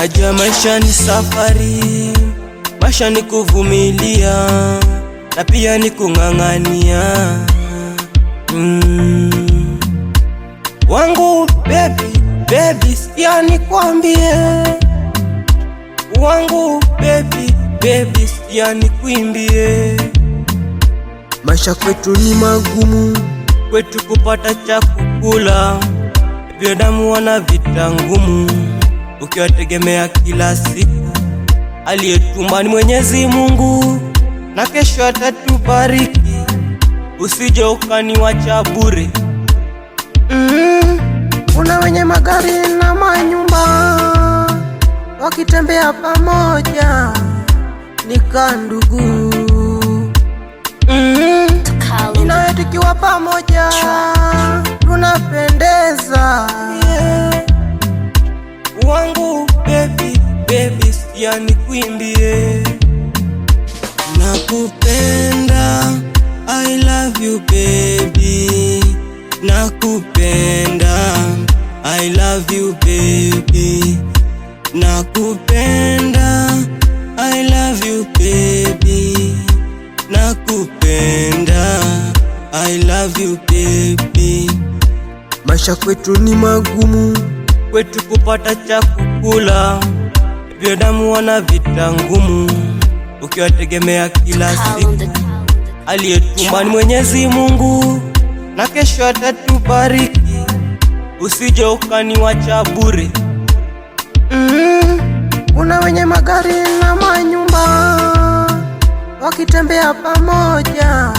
Najua maisha ni safari, maisha ni kuvumilia na pia ni kung'ang'ania. Wangu baby, sikia nikwambie. Wangu baby, sikia nikuimbie. Maisha kwetu ni magumu, kwetu kupata cha kukula. Binadamu wana vita ngumu, ukiwategemea kila siku. Aliyetumba ni Mwenyezi Mungu, na kesho atatubariki. Usije ukaniwacha bure. Kuna wenye magari na manyumba, wakitembea pamoja nika ndugu. Nawe tukiwa pamoja tunapendeza. Wangu baby, sikia nikuimbie. Nakupenda, I love you baby. Nakupenda, I love you baby. Nakupenda, I love you baby. Nakupenda, I love you baby. Maisha kwetu ni magumu, kwetu kupata cha kukula. Binadamu wana vita ngumu, ukiwategemea kila siku. Aliyetumba ni Mwenyezi Mungu, na kesho atatubariki. Usije ukaniwacha bure. Kuna wenye magari na manyumba, wakitembea pamoja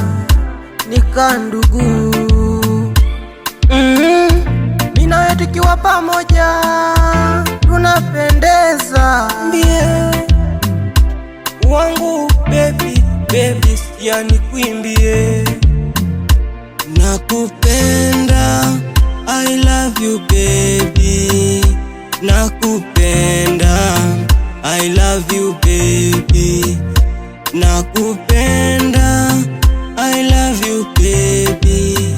nika ndugu. Mimi nawe tukiwa pamoja tunapendeza. Wangu baby, sikia nikuimbie. Nakupenda, I love you baby. Nakupenda, I love you baby. Nakupenda, I love you baby.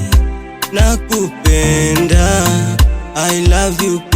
Nakupenda, I love you baby.